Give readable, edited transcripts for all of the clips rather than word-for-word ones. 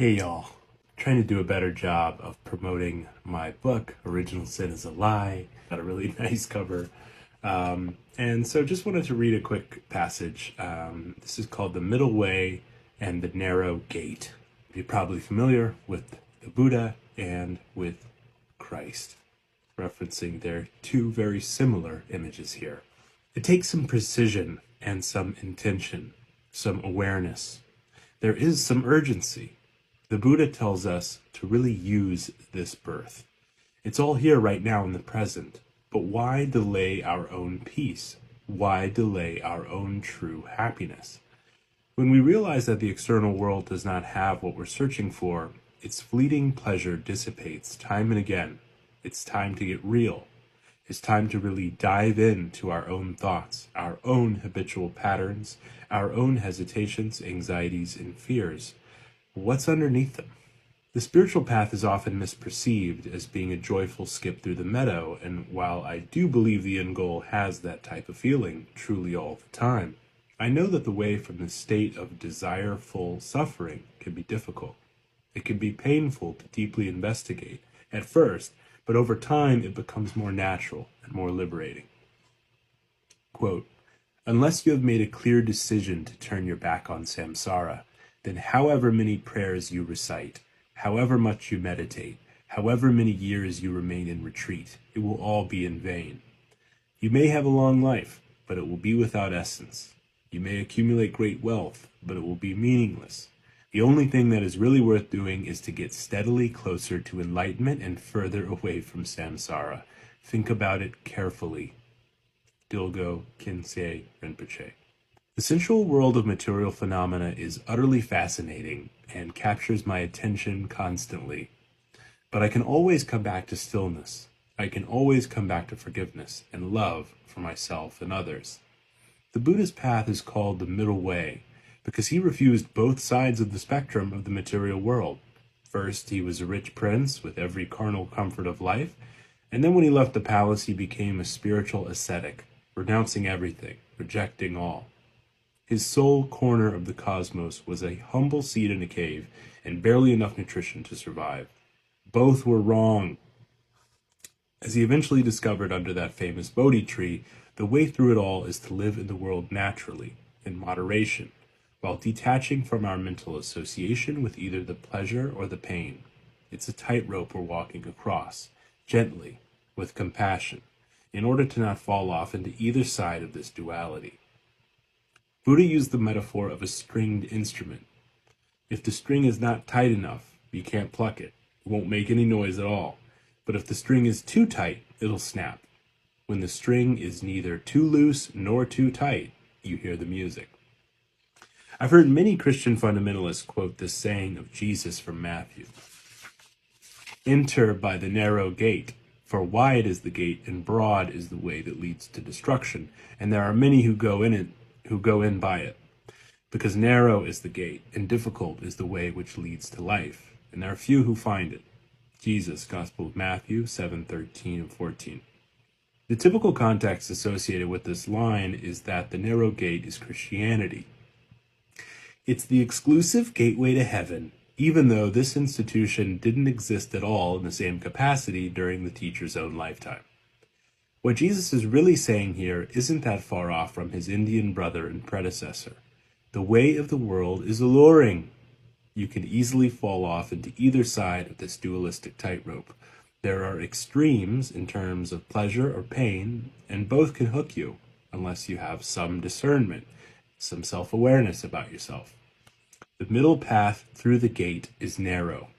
Hey y'all, trying to do a better job of promoting my book, Original Sin is a Lie. Got a really nice cover. And so just wanted to read a quick passage. This is called The Middle Way and the Narrow Gate. You're probably familiar with the Buddha and with Christ, referencing their two very similar images here. It takes some precision and some intention, some awareness. There is some urgency. The Buddha tells us to really use this birth. It's all here right now in the present, but why delay our own peace? Why delay our own true happiness? When we realize that the external world does not have what we're searching for, its fleeting pleasure dissipates time and again. It's time to get real. It's time to really dive into our own thoughts, our own habitual patterns, our own hesitations, anxieties, and fears. What's underneath them? The spiritual path is often misperceived as being a joyful skip through the meadow, and while I do believe the end goal has that type of feeling truly all the time, I know that the way from the state of desireful suffering can be difficult. It can be painful to deeply investigate at first, but over time it becomes more natural and more liberating. Quote, "Unless you have made a clear decision to turn your back on samsara, then however many prayers you recite, however much you meditate, however many years you remain in retreat, it will all be in vain. You may have a long life, but it will be without essence. You may accumulate great wealth, but it will be meaningless. The only thing that is really worth doing is to get steadily closer to enlightenment and further away from samsara. Think about it carefully." Dilgo Khyentse Rinpoche. The sensual world of material phenomena is utterly fascinating and captures my attention constantly. But I can always come back to stillness. I can always come back to forgiveness and love for myself and others. The Buddha's path is called the middle way because he refused both sides of the spectrum of the material world. First, he was a rich prince with every carnal comfort of life, and then when he left the palace, he became a spiritual ascetic, renouncing everything, rejecting all. His sole corner of the cosmos was a humble seat in a cave and barely enough nutrition to survive. Both were wrong. As he eventually discovered under that famous Bodhi tree, the way through it all is to live in the world naturally, in moderation, while detaching from our mental association with either the pleasure or the pain. It's a tightrope we're walking across, gently, with compassion, in order to not fall off into either side of this duality. Buddha used the metaphor of a stringed instrument. If the string is not tight enough, you can't pluck it. It won't make any noise at all. But if the string is too tight, it'll snap. When the string is neither too loose nor too tight, you hear the music. I've heard many Christian fundamentalists quote this saying of Jesus from Matthew. "Enter by the narrow gate, for wide is the gate and broad is the way that leads to destruction, and there are many who go in by it. Because narrow is the gate and difficult is the way which leads to life, and there are few who find it." Jesus, Gospel of Matthew 7:13 and 14. The typical context associated with this line is that the narrow gate is Christianity. It's the exclusive gateway to heaven, even though this institution didn't exist at all in the same capacity during the teacher's own lifetime. What Jesus is really saying here isn't that far off from his Indian brother and predecessor. The way of the world is alluring. You can easily fall off into either side of this dualistic tightrope. There are extremes in terms of pleasure or pain, and both can hook you unless you have some discernment, some self-awareness about yourself. The middle path through the gate is narrow.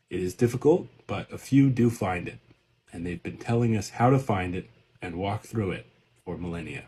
It is difficult, but a few do find it, and they've been telling us how to find it and walk through it for millennia.